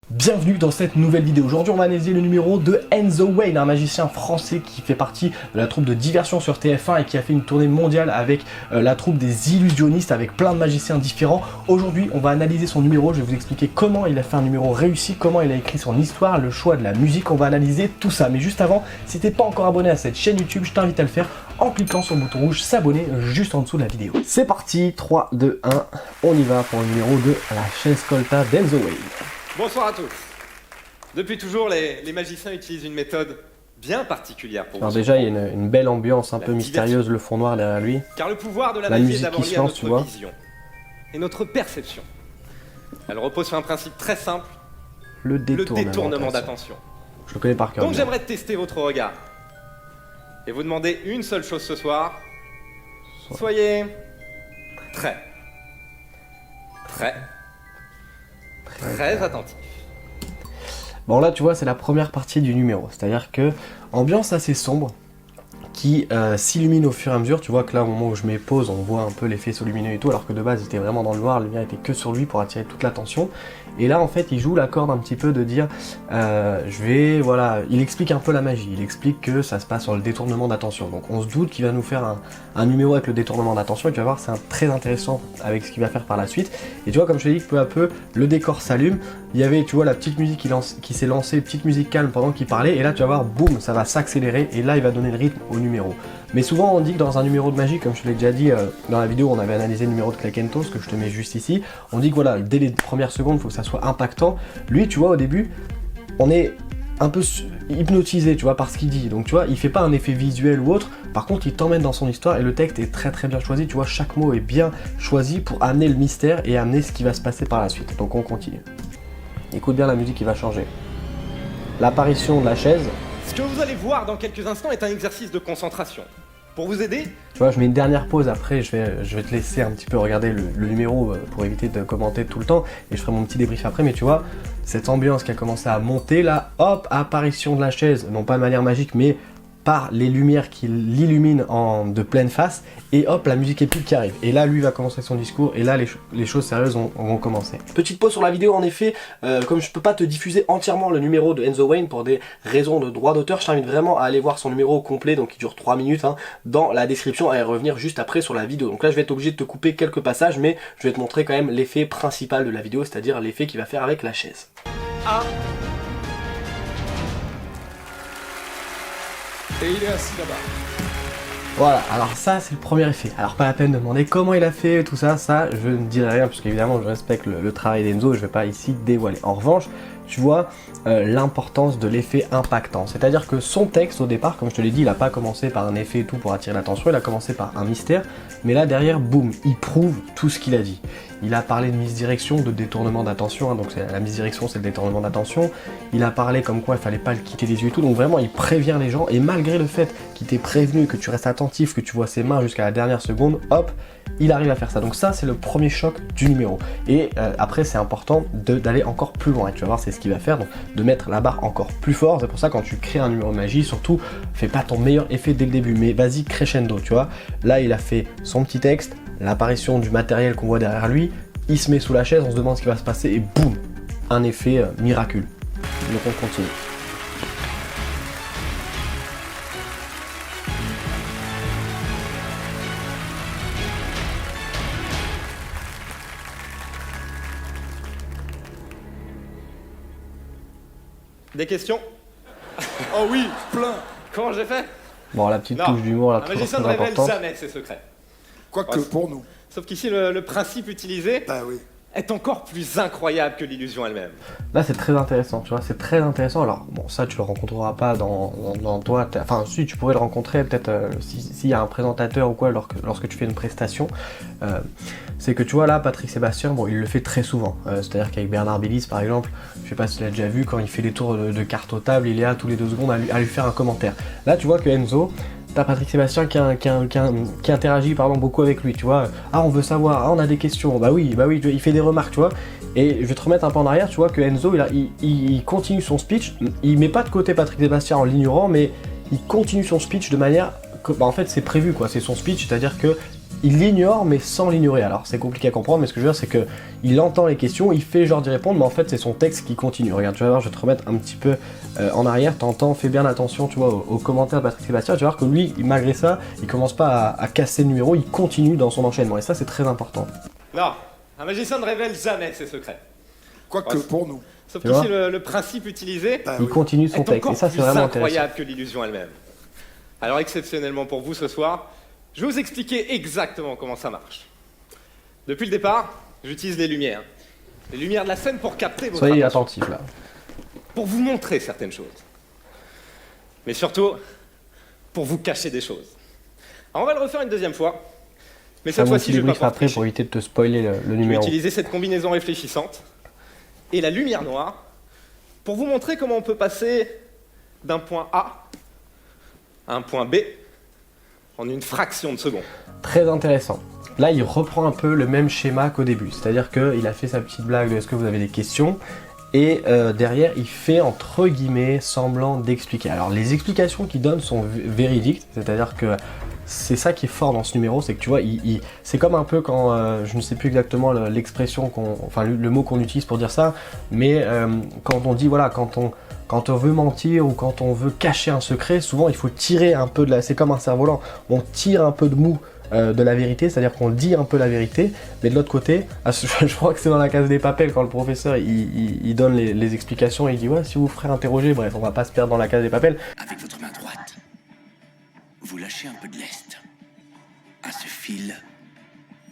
Bienvenue dans cette nouvelle vidéo. Aujourd'hui on va analyser le numéro de Enzo Wayne, un magicien français qui fait partie de la troupe de diversion sur TF1 et qui a fait une tournée mondiale avec la troupe des illusionnistes avec plein de magiciens différents. Aujourd'hui on va analyser son numéro, je vais vous expliquer comment il a fait un numéro réussi, comment il a écrit son histoire, le choix de la musique, on va analyser tout ça. Mais juste avant, si t'es pas encore abonné à cette chaîne YouTube, je t'invite à le faire en cliquant sur le bouton rouge s'abonner juste en dessous de la vidéo. C'est parti, 3, 2, 1, on y va pour le numéro de la chaise Colta d'Enzo Wayne. Bonsoir à tous. Depuis toujours, les magiciens utilisent une méthode bien particulière pour Alors déjà, il y a une belle ambiance un peu mystérieuse, le fond noir derrière lui. Car le pouvoir de la magie est d'abord lié à tu vois. notre vision et notre perception. Elle repose sur un principe très simple, le détournement d'attention. Je le connais par cœur. Donc j'aimerais tester votre regard et vous demander une seule chose ce soir. Soyez très attentif. Bon là tu vois c'est la première partie du numéro, c'est-à-dire que ambiance assez sombre qui s'illumine au fur et à mesure. Tu vois que là au moment où je mets pause on voit un peu les faisceaux lumineux et tout, alors que de base il était vraiment dans le noir, la lumière était que sur lui pour attirer toute l'attention. Et là en fait il joue la corde un petit peu de dire voilà, il explique un peu la magie, il explique que ça se passe sur le détournement d'attention. Donc on se doute qu'il va nous faire un numéro avec le détournement d'attention et tu vas voir c'est très intéressant avec ce qu'il va faire par la suite. Et tu vois comme je te dis que peu à peu le décor s'allume, il y avait tu vois la petite musique qui s'est lancée, petite musique calme pendant qu'il parlait et là tu vas voir boum ça va s'accélérer et là il va donner le rythme au numéro. Mais souvent on dit que dans un numéro de magie, comme je te l'ai déjà dit dans la vidéo où on avait analysé le numéro de Clakentos, que je te mets juste ici, on dit que voilà, dès les premières secondes, il faut que ça soit impactant. Lui, tu vois, au début, on est un peu hypnotisé, tu vois, par ce qu'il dit. Donc tu vois, il fait pas un effet visuel ou autre, par contre il t'emmène dans son histoire et le texte est très bien choisi, tu vois, chaque mot est bien choisi pour amener le mystère et amener ce qui va se passer par la suite. Donc on continue. Écoute bien la musique qui va changer. L'apparition de la chaise. Ce que vous allez voir dans quelques instants est un exercice de concentration. Pour vous aider, tu vois, je mets une dernière pause après, je vais te laisser un petit peu regarder le numéro pour éviter de commenter tout le temps et je ferai mon petit débrief après, mais tu vois, cette ambiance qui a commencé à monter là, hop, apparition de la chaise, non pas de manière magique, mais par les lumières qui l'illuminent de pleine face, et hop, la musique épique qui arrive. Et là, lui va commencer son discours, et là, les choses sérieuses vont commencer. Petite pause sur la vidéo, en effet, comme je peux pas te diffuser entièrement le numéro de Enzo Wayne pour des raisons de droit d'auteur, je t'invite vraiment à aller voir son numéro complet, donc qui dure 3 minutes, dans la description, et à revenir juste après sur la vidéo. Donc là, je vais être obligé de te couper quelques passages, mais je vais te montrer quand même l'effet principal de la vidéo, c'est-à-dire l'effet qu'il va faire avec la chaise. Et il est assis là-bas. Voilà, alors ça c'est le premier effet. Alors pas la peine de demander comment il a fait tout ça, je ne dirai rien parce qu'évidemment je respecte le travail d'Enzo et je ne vais pas ici dévoiler. En revanche, tu vois l'importance de l'effet impactant. C'est-à-dire que son texte au départ, comme je te l'ai dit, il n'a pas commencé par un effet et tout pour attirer l'attention, il a commencé par un mystère, mais là derrière, boum, il prouve tout ce qu'il a dit. Il a parlé de misdirection, de détournement d'attention, donc la misdirection c'est le détournement d'attention. Il a parlé comme quoi il fallait pas le quitter des yeux et tout, donc vraiment il prévient les gens, et malgré le fait qu'il t'ait prévenu, que tu restes attentif, que tu vois ses mains jusqu'à la dernière seconde, hop, il arrive à faire ça. Donc ça c'est le premier choc du numéro. Et après c'est important d'aller encore plus loin, et tu vas voir c'est ce qu'il va faire, donc de mettre la barre encore plus fort. C'est pour ça quand tu crées un numéro de magie, surtout fais pas ton meilleur effet dès le début, mais vas-y crescendo, tu vois. Là il a fait son petit texte, l'apparition du matériel qu'on voit derrière lui, il se met sous la chaise, on se demande ce qui va se passer et boum, un effet miraculeux. Donc on continue. des questions? Oh oui, plein. Comment j'ai fait? Bon, la petite touche d'humour là, un magicien ne très révèle importante. jamais ses secrets. Quoique pour nous. Sauf qu'ici, le principe utilisé Bah oui. est encore plus incroyable que l'illusion elle-même. Là c'est très intéressant, tu vois, c'est très intéressant. Alors bon, ça tu le rencontreras pas dans toi, enfin si tu pourrais le rencontrer peut-être s'il y a un présentateur ou quoi lorsque tu fais une prestation. C'est que tu vois là, Patrick Sébastien, bon il le fait très souvent, c'est-à-dire qu'avec Bernard Billis par exemple, je sais pas si tu l'as déjà vu, quand il fait des tours de cartes aux tables, il est là tous les 2 secondes à lui faire un commentaire. Là tu vois que Enzo, t'as Patrick Sébastien qui interagit beaucoup avec lui, tu vois. Ah on veut savoir, ah on a des questions, bah oui, il fait des remarques, tu vois. Et je vais te remettre un peu en arrière, tu vois que Enzo il continue son speech, il met pas de côté Patrick Sébastien en l'ignorant, mais il continue son speech de manière que, en fait c'est prévu quoi, c'est son speech, c'est-à-dire que il l'ignore mais sans l'ignorer. Alors c'est compliqué à comprendre, mais ce que je veux dire c'est que il entend les questions, il fait genre d'y répondre, mais en fait c'est son texte qui continue. Regarde, tu vas voir, je vais te remettre un petit peu en arrière, t'entends, fais bien attention, tu vois, aux commentaires de Patrick Sébastien, tu vas voir que lui, malgré ça, il commence pas à casser le numéro, il continue dans son enchaînement, et ça c'est très important. Non, un magicien ne révèle jamais ses secrets. Quoique pour nous. Sauf Tu vois qu'ici, le principe utilisé Il continue son est texte, encore et ça c'est plus vraiment intéressant. incroyable que l'illusion elle-même. Alors exceptionnellement pour vous ce soir, je vais vous expliquer exactement comment ça marche. Depuis le départ, j'utilise les lumières. Les lumières de la scène pour capter votre Soyez attention. attentifs là. Pour vous montrer certaines choses. Mais surtout, pour vous cacher des choses. Alors on va le refaire une deuxième fois. Mais cette Un fois-ci, petit je vais pas débrief pouvoir après tricher. pour éviter de te spoiler le Je vais numéro. utiliser cette combinaison réfléchissante et la lumière noire pour vous montrer comment on peut passer d'un point A à un point B en une fraction de seconde. Très intéressant. Là, il reprend un peu le même schéma qu'au début, c'est-à-dire qu'il a fait sa petite blague de est-ce que vous avez des questions, et derrière, il fait entre guillemets semblant d'expliquer. Alors, les explications qu'il donne sont véridiques, c'est-à-dire que c'est ça qui est fort dans ce numéro, c'est que tu vois, c'est comme un peu quand, je ne sais plus exactement l'expression, enfin le mot qu'on utilise pour dire ça, mais quand on dit, voilà, quand on veut mentir ou quand on veut cacher un secret, souvent il faut tirer un peu de la... C'est comme un cerf-volant, on tire un peu de mou de la vérité, c'est-à-dire qu'on dit un peu la vérité, mais de l'autre côté, je crois que c'est dans la case des papels quand le professeur il donne les explications et il dit ouais, si vous ferez interroger, bref, on va pas se perdre dans la case des papels. Avec votre main droite, vous lâchez un peu de lest à ce fil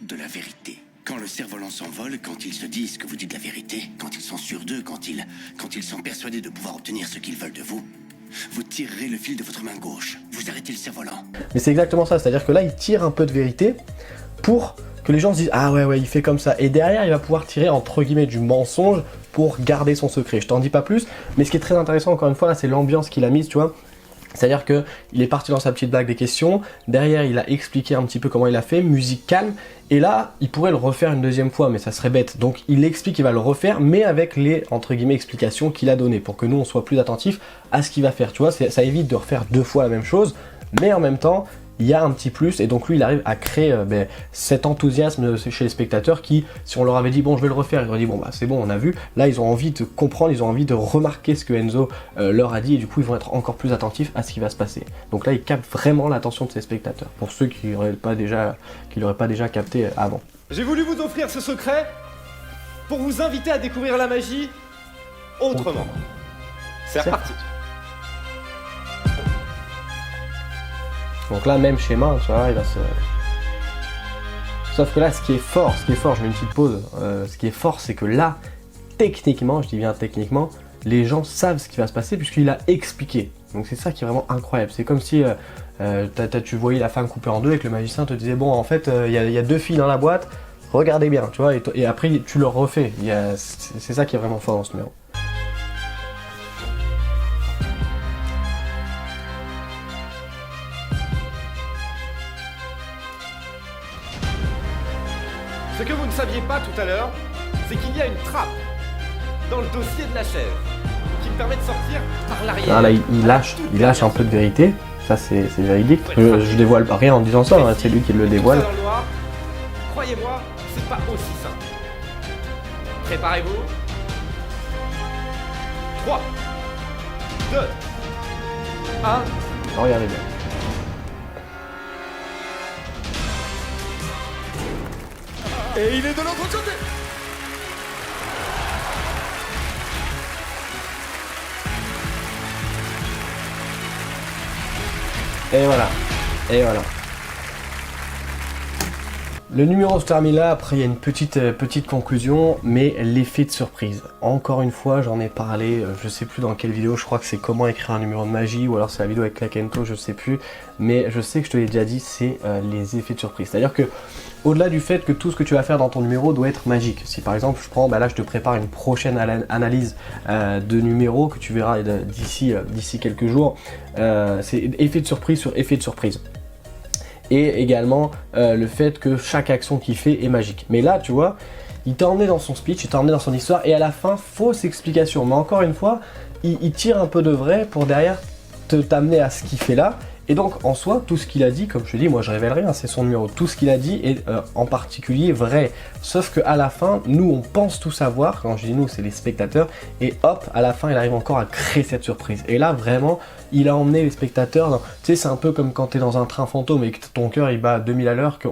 de la vérité. Quand le cerf-volant s'envole, quand ils se disent que vous dites la vérité, quand ils sont sûrs d'eux, quand ils sont persuadés de pouvoir obtenir ce qu'ils veulent de vous, vous tirerez le fil de votre main gauche. Vous arrêtez le cerf-volant. Mais c'est exactement ça, c'est-à-dire que là, il tire un peu de vérité pour que les gens se disent ah ouais, il fait comme ça. Et derrière, il va pouvoir tirer entre guillemets du mensonge pour garder son secret. Je t'en dis pas plus, mais ce qui est très intéressant, encore une fois, là, c'est l'ambiance qu'il a mise, tu vois. C'est-à-dire que il est parti dans sa petite blague des questions, derrière il a expliqué un petit peu comment il a fait, musique calme, et là il pourrait le refaire une deuxième fois, mais ça serait bête. Donc il explique qu'il va le refaire, mais avec les entre guillemets explications qu'il a données, pour que nous on soit plus attentifs à ce qu'il va faire. Tu vois, ça évite de refaire deux fois la même chose, mais en même temps il y a un petit plus, et donc lui il arrive à créer cet enthousiasme chez les spectateurs qui, si on leur avait dit bon je vais le refaire, ils auraient dit bon bah c'est bon on a vu, là ils ont envie de comprendre, ils ont envie de remarquer ce que Enzo leur a dit, et du coup ils vont être encore plus attentifs à ce qui va se passer. Donc là il capte vraiment l'attention de ses spectateurs, pour ceux qui l'auraient pas déjà capté avant. J'ai voulu vous offrir ce secret pour vous inviter à découvrir la magie autrement. C'est reparti. Donc là, même schéma, tu vois, il va se... Sauf que là, ce qui est fort, je mets une petite pause, ce qui est fort, c'est que là, techniquement, je dis bien techniquement, les gens savent ce qui va se passer puisqu'il a expliqué. Donc c'est ça qui est vraiment incroyable. C'est comme si tu voyais la femme coupée en deux et que le magicien te disait bon, en fait, il y a deux filles dans la boîte, regardez bien, tu vois, et après tu le refais. C'est ça qui est vraiment fort dans ce numéro. Ce que vous ne saviez pas tout à l'heure, c'est qu'il y a une trappe dans le dossier de la chèvre qui me permet de sortir par l'arrière. Ah, là, il lâche un peu de vérité, ça c'est véridique. Je dévoile rien en disant ça, hein, c'est lui qui le dévoile. Tout ça dans le noir, croyez-moi, c'est pas aussi simple. Préparez-vous. 3, 2, 1. Regardez bien. Et il est de l'autre côté. Et voilà. Et voilà. Le numéro se termine là, après il y a une petite conclusion, mais l'effet de surprise. Encore une fois, j'en ai parlé, je sais plus dans quelle vidéo, je crois que c'est comment écrire un numéro de magie, ou alors c'est la vidéo avec Clakento, je sais plus, mais je sais que je te l'ai déjà dit, c'est les effets de surprise. C'est-à-dire que, au-delà du fait que tout ce que tu vas faire dans ton numéro doit être magique, si par exemple je prends, là je te prépare une prochaine analyse de numéros que tu verras d'ici quelques jours, c'est effet de surprise sur effet de surprise. Et également le fait que chaque action qu'il fait est magique. Mais là, tu vois, il t'a emmené dans son speech, il t'a emmené dans son histoire, et à la fin, fausse explication. Mais encore une fois, il tire un peu de vrai pour derrière t'amener à ce qu'il fait là, Et donc en soi, tout ce qu'il a dit, comme je te dis, moi je révèle rien, c'est son numéro, tout ce qu'il a dit est en particulier vrai. Sauf qu'à la fin, nous on pense tout savoir, quand je dis nous c'est les spectateurs, et hop, à la fin il arrive encore à créer cette surprise. Et là vraiment, il a emmené les spectateurs dans... Tu sais, c'est un peu comme quand t'es dans un train fantôme et que ton cœur il bat à 2000 à l'heure, que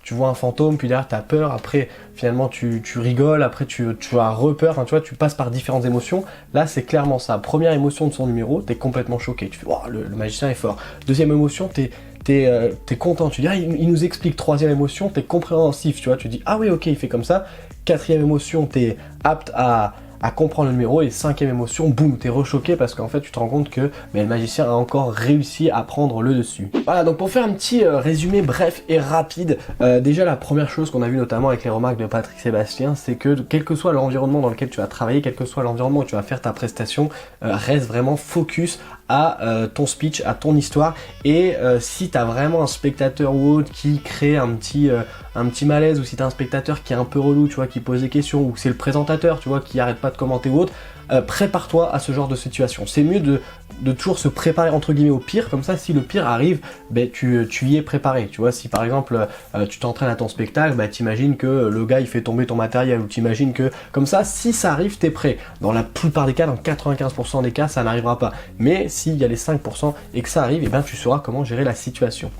tu vois un fantôme, puis derrière t'as peur, après finalement tu rigoles, après tu as repeur, enfin tu vois, tu passes par différentes émotions. Là c'est clairement ça, première émotion de son numéro, t'es complètement choqué, tu fais wow, le magicien est fort. Deuxième émotion, t'es content, tu dis ah, il nous explique. Troisième émotion, t'es compréhensif, tu vois, tu dis ah oui ok il fait comme ça. Quatrième émotion, t'es apte à comprendre le numéro, et cinquième émotion, boum, t'es rechoqué parce qu'en fait tu te rends compte que le magicien a encore réussi à prendre le dessus. Voilà, donc pour faire un petit résumé bref et rapide, déjà la première chose qu'on a vu notamment avec les remarques de Patrick Sébastien, c'est que quel que soit l'environnement dans lequel tu vas travailler, quel que soit l'environnement où tu vas faire ta prestation, reste vraiment focus à ton speech, à ton histoire, et si t'as vraiment un spectateur ou autre qui crée un petit malaise, ou si t'as un spectateur qui est un peu relou, tu vois, qui pose des questions, ou c'est le présentateur, tu vois, qui arrête pas de commenter ou autre, prépare-toi à ce genre de situation. C'est mieux de toujours se préparer entre guillemets au pire, comme ça si le pire arrive, ben, tu y es préparé. Tu vois, si par exemple tu t'entraînes à ton spectacle, ben, t'imagines que le gars il fait tomber ton matériel, ou t'imagines que comme ça, si ça arrive, t'es prêt. Dans la plupart des cas, dans 95% des cas, ça n'arrivera pas. Mais s'il y a les 5% et que ça arrive, et ben, tu sauras comment gérer la situation.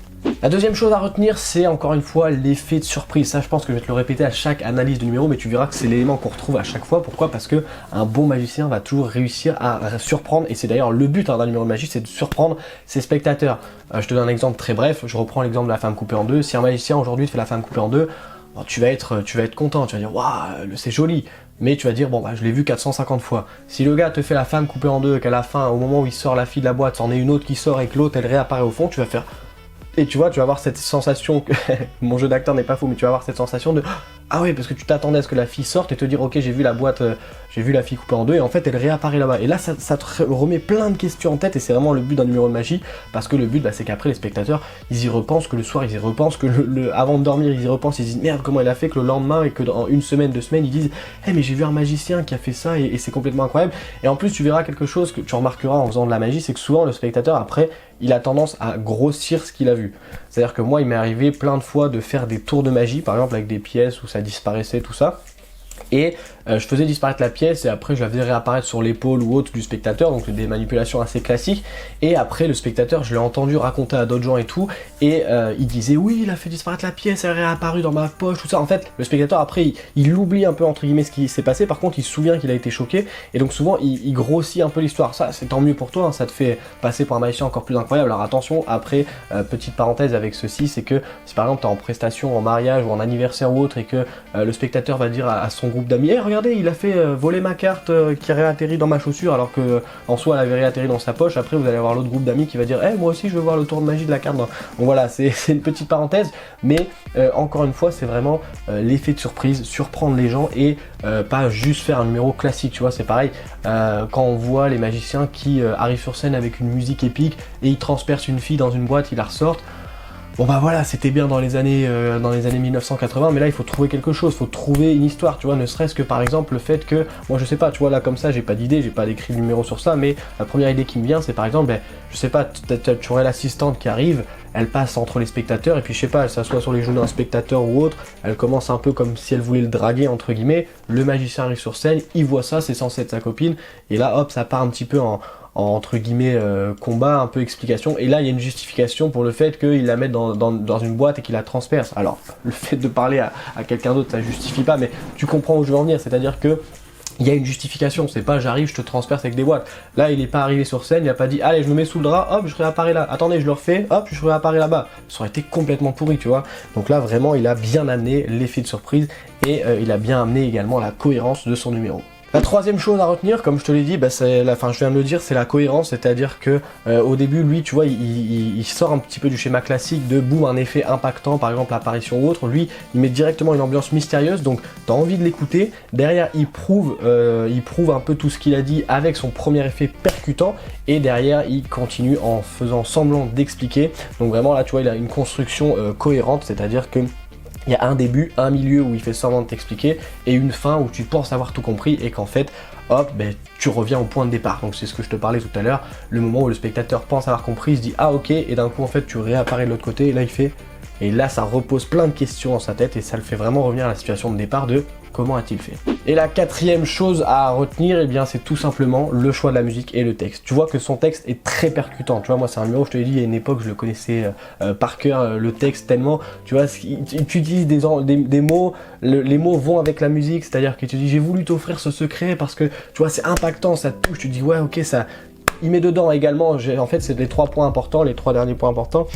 La deuxième chose à retenir, c'est encore une fois l'effet de surprise. Ça, je pense que je vais te le répéter à chaque analyse de numéro, mais tu verras que c'est l'élément qu'on retrouve à chaque fois. Pourquoi? Parce que un bon magicien va toujours réussir à surprendre, et c'est d'ailleurs le but d'un numéro de magie, c'est de surprendre ses spectateurs. Je te donne un exemple très bref, je reprends l'exemple de la femme coupée en deux. Si un magicien aujourd'hui te fait la femme coupée en deux, bon, tu vas être content, tu vas dire waouh, c'est joli. Mais tu vas dire, bon bah je l'ai vu 450 fois. Si le gars te fait la femme coupée en deux, qu'à la fin, au moment où il sort la fille de la boîte, c'en est une autre qui sort et que l'autre elle réapparaît au fond, tu vas faire... Et tu vois, tu vas avoir cette sensation que... Mon jeu d'acteur n'est pas faux, mais tu vas avoir cette sensation de... Ah oui, parce que tu t'attendais à ce que la fille sorte et te dire, ok, j'ai vu la boîte, j'ai vu la fille coupée en deux, et en fait elle réapparaît là-bas. Et là, ça te remet plein de questions en tête, et c'est vraiment le but d'un numéro de magie, parce que le but, bah, c'est qu'après les spectateurs, ils y repensent, que le soir ils y repensent, que avant de dormir ils y repensent, ils disent merde, comment elle a fait, que le lendemain, et que dans une semaine, 2 semaines, ils disent hey, mais j'ai vu un magicien qui a fait ça, et c'est complètement incroyable. Et en plus, tu verras quelque chose que tu remarqueras en faisant de la magie, c'est que souvent le spectateur, après, il a tendance à grossir ce qu'il a vu. C'est-à-dire que moi, il m'est arrivé plein de fois de faire des tours de magie, par exemple avec des pièces où ça disparaissait, tout ça. Et je faisais disparaître la pièce, et après je la faisais réapparaître sur l'épaule ou autre du spectateur, donc des manipulations assez classiques. Et après le spectateur, je l'ai entendu raconter à d'autres gens et tout, et il disait oui, il a fait disparaître la pièce, elle est réapparue dans ma poche, tout ça. En fait, le spectateur après il oublie un peu entre guillemets ce qui s'est passé, par contre il se souvient qu'il a été choqué, et donc souvent il grossit un peu l'histoire. Ça c'est tant mieux pour toi, hein, ça te fait passer pour un magicien encore plus incroyable. Alors attention, après, petite parenthèse avec ceci, c'est que si par exemple t'es en prestation, en mariage ou en anniversaire ou autre, et que le spectateur va dire à son groupe d'amis, hey, regardez, il a fait voler ma carte qui réatterrit dans ma chaussure, alors que en soi elle avait réatterri dans sa poche. Après vous allez avoir l'autre groupe d'amis qui va dire hey, moi aussi je veux voir le tour de magie de la carte. Donc voilà, c'est une petite parenthèse, mais encore une fois c'est vraiment l'effet de surprise, surprendre les gens, et pas juste faire un numéro classique. Tu vois, c'est pareil quand on voit les magiciens qui arrivent sur scène avec une musique épique et ils transpercent une fille dans une boîte, ils la ressortent. Bon bah voilà, c'était bien dans les années 1980, mais là il faut trouver quelque chose, il faut trouver une histoire, tu vois, ne serait-ce que par exemple le fait que, moi je sais pas, tu vois, là comme ça j'ai pas d'idée, j'ai pas d'écrit de numéro sur ça, mais la première idée qui me vient c'est par exemple, ben, je sais pas, tu aurais l'assistante qui arrive, elle passe entre les spectateurs, et puis je sais pas, elle s'assoit sur les genoux d'un spectateur ou autre, elle commence un peu comme si elle voulait le draguer entre guillemets, le magicien arrive sur scène, il voit ça, c'est censé être sa copine, et là hop, ça part un petit peu en entre guillemets combat, un peu explication, et là il y a une justification pour le fait qu'il la mette dans une boîte et qu'il la transperce. Alors le fait de parler à quelqu'un d'autre ça justifie pas, mais tu comprends où je veux en venir, c'est-à-dire que il y a une justification, c'est pas j'arrive, je te transperce avec des boîtes. Là il est pas arrivé sur scène, il a pas dit allez je me mets sous le drap, hop je réapparais là, attendez je le refais, hop je réapparais là-bas. Ça aurait été complètement pourri, tu vois. Donc là vraiment il a bien amené l'effet de surprise, et il a bien amené également la cohérence de son numéro. La troisième chose à retenir, comme je te l'ai dit, bah je viens de le dire, c'est la cohérence, c'est-à-dire que au début, lui, tu vois, il sort un petit peu du schéma classique de boum, un effet impactant, par exemple l'apparition ou autre. Lui, il met directement une ambiance mystérieuse, donc t'as envie de l'écouter. Derrière, il prouve un peu tout ce qu'il a dit avec son premier effet percutant, et derrière, il continue en faisant semblant d'expliquer. Donc vraiment, là, tu vois, il a une construction cohérente, c'est-à-dire que il y a un début, un milieu où il fait semblant de t'expliquer, et une fin où tu penses avoir tout compris, et qu'en fait, hop, ben, tu reviens au point de départ. Donc c'est ce que je te parlais tout à l'heure, le moment où le spectateur pense avoir compris, il se dit ah ok, et d'un coup en fait tu réapparais de l'autre côté, et là il fait, et là ça repose plein de questions dans sa tête, et ça le fait vraiment revenir à la situation de départ de comment a-t-il fait. Et la quatrième chose à retenir, eh bien c'est tout simplement le choix de la musique et le texte. Tu vois que son texte est très percutant, tu vois, moi c'est un numéro, je te l'ai dit, il y a une époque je le connaissais par cœur, le texte tellement, tu vois, tu utilises des mots, les mots vont avec la musique, c'est-à-dire que tu dis j'ai voulu t'offrir ce secret parce que, tu vois, c'est impactant, ça te touche, tu dis ouais ok, ça... Il met dedans également, en fait c'est les 3 points importants, les 3 derniers points importants,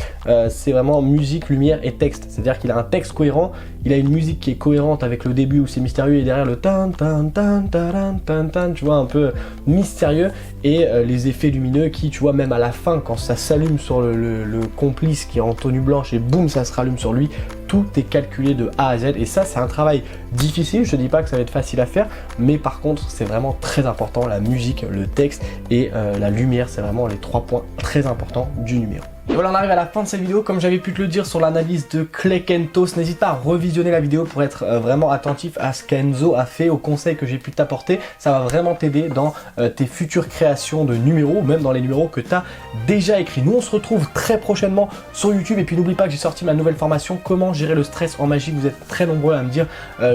c'est vraiment musique, lumière et texte. C'est-à-dire qu'il a un texte cohérent, il a une musique qui est cohérente avec le début où c'est mystérieux et derrière le tan tan tan tan tan tan, tu vois, un peu mystérieux, et les effets lumineux qui, tu vois, même à la fin quand ça s'allume sur le complice qui est en tenue blanche et boum ça se rallume sur lui, tout est calculé de A à Z, et ça c'est un travail difficile, je te dis pas que ça va être facile à faire, mais par contre c'est vraiment très important, la musique, le texte et la lumière, c'est vraiment les 3 points très importants du numéro. Et voilà, on arrive à la fin de cette vidéo. Comme j'avais pu te le dire sur l'analyse de Clay Kentos, n'hésite pas à revisionner la vidéo pour être vraiment attentif à ce qu'Enzo a fait, aux conseils que j'ai pu t'apporter. Ça va vraiment t'aider dans tes futures créations de numéros, ou même dans les numéros que tu as déjà écrits. Nous, on se retrouve très prochainement sur YouTube. Et puis n'oublie pas que j'ai sorti ma nouvelle formation, comment gérer le stress en magie. Vous êtes très nombreux à me dire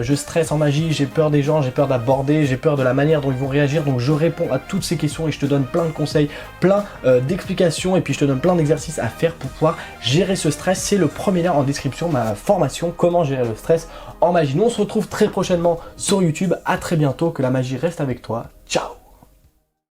je stresse en magie, j'ai peur des gens, j'ai peur d'aborder, j'ai peur de la manière dont ils vont réagir. Donc je réponds à toutes ces questions et je te donne plein de conseils, plein d'explications, et puis je te donne plein d'exercices à faire pour pouvoir gérer ce stress. C'est le premier lien en description, ma formation comment gérer le stress en magie. Nous on se retrouve très prochainement sur YouTube, à très bientôt, que la magie reste avec toi, ciao.